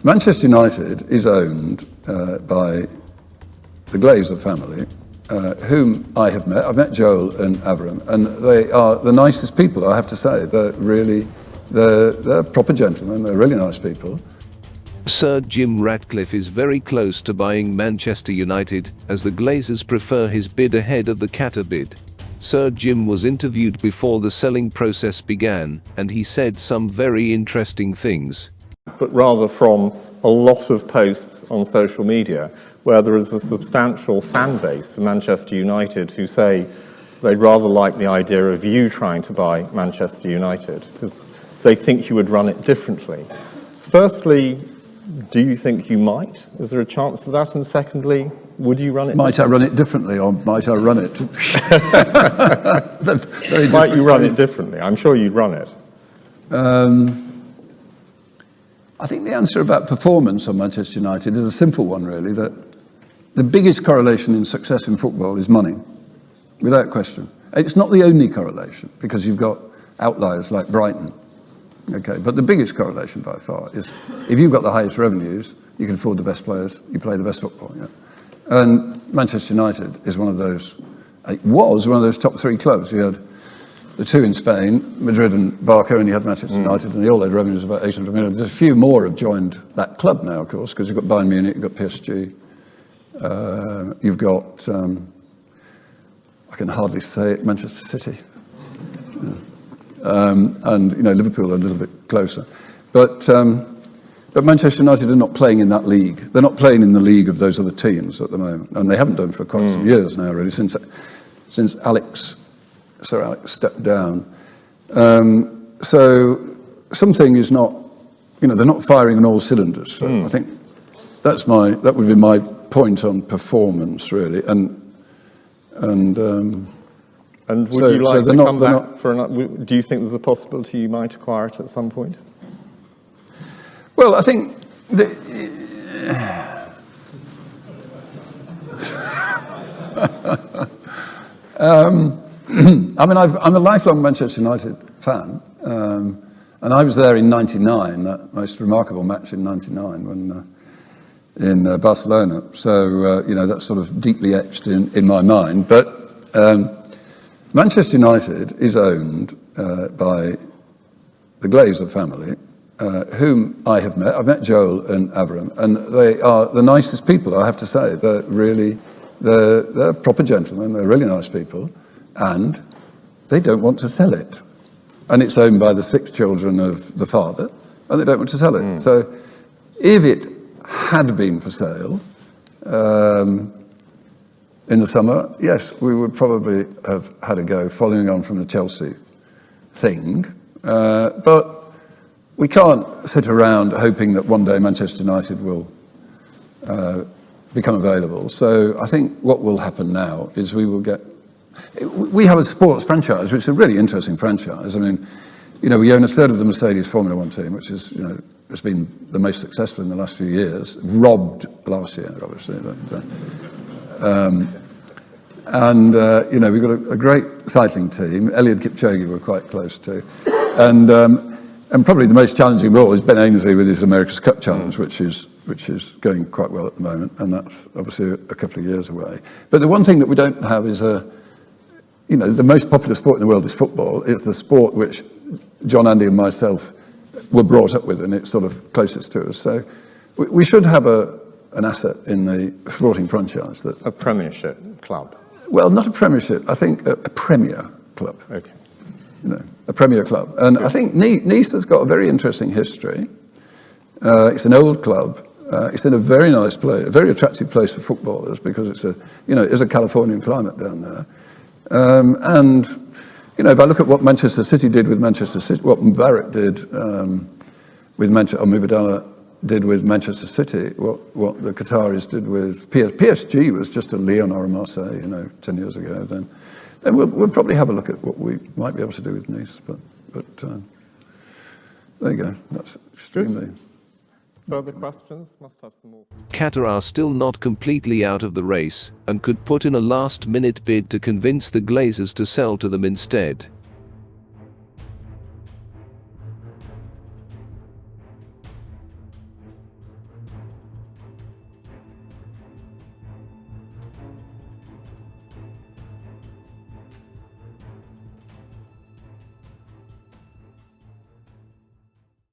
Manchester United is owned by the Glazer family, whom I have met. I've met Joel and Avram, and they are the nicest people, I have to say. They're proper gentlemen, they're really nice people. Sir Jim Ratcliffe is very close to buying Manchester United, as the Glazers prefer his bid ahead of the Qatar bid. Sir Jim was interviewed before the selling process began, and he said some very interesting things. But rather from a lot of posts on social media where there is a substantial fan base for Manchester United who say they'd rather like the idea of you trying to buy Manchester United because they think you would run it differently. Firstly, do you think you might? Is there a chance of that? And secondly, would you run it? Might I run it differently, or might I run it? Might you run it differently? I'm sure you'd run it. I think the answer about performance on Manchester United is a simple one, really, that the biggest correlation in success in football is money, without question. It's not the only correlation, because you've got outliers like Brighton. Okay, but the biggest correlation by far is if you've got the highest revenues, you can afford the best players, you play the best football. Yeah? And Manchester United is one of those, it was one of those top three clubs. You had the two in Spain, Madrid and Barca, and you had Manchester United, and the all-in revenues about 800 million. There's a few more have joined that club now, of course, because you've got Bayern Munich, you've got PSG, you've got, I can hardly say it, Manchester City. Yeah. And Liverpool are a little bit closer, but Manchester United are not playing in that league. They're not playing in the league of those other teams at the moment, and they haven't done for quite some years now, really, since Sir Alex stepped down. So something is not, they're not firing on all cylinders. So I think that would be my point on performance, really, And would you like to come back for another? Do you think there's a possibility you might acquire it at some point? Well, I think I'm a lifelong Manchester United fan, and I was there in '99, that most remarkable match in '99 when in Barcelona. So that's sort of deeply etched in my mind. But Manchester United is owned by the Glazer family, whom I have met. I've met Joel and Avram, and they are the nicest people, I have to say. They're proper gentlemen, they're really nice people, and they don't want to sell it. And it's owned by the 6 children of the father, and they don't want to sell it. So if it had been for sale, in the summer, yes, we would probably have had a go following on from the Chelsea thing. But we can't sit around hoping that one day Manchester United will become available. So I think what will happen now is we have a sports franchise, which is a really interesting franchise. I mean, we own a third of the Mercedes Formula One team, which is, it's been the most successful in the last few years, robbed last year, obviously. But, we've got a great cycling team. Eliud Kipchoge we're quite close to, and probably the most challenging role is Ben Ainsley with his America's Cup Challenge, which is going quite well at the moment, and that's obviously a couple of years away. But the one thing that we don't have is the most popular sport in the world is football. It's the sport which John, Andy, and myself were brought up with, and it's sort of closest to us. So we should have an asset in the sporting franchise a Premiership club. Well, not a Premiership. I think a Premier club. Okay. A Premier club, and I think Nice has got a very interesting history. It's an old club. It's in a very nice place, a very attractive place for footballers because it's a Californian climate down there. And if I look at what Manchester City did with Manchester City, what Mubarak did with Mubadala did with Manchester City, what the Qataris did with PSG was just a Lyon or a Marseille, 10 years ago. Then we'll probably have a look at what we might be able to do with Nice. But there you go. That's extremely. Good. Further questions? Must have some more. Qatar are still not completely out of the race and could put in a last-minute bid to convince the Glazers to sell to them instead.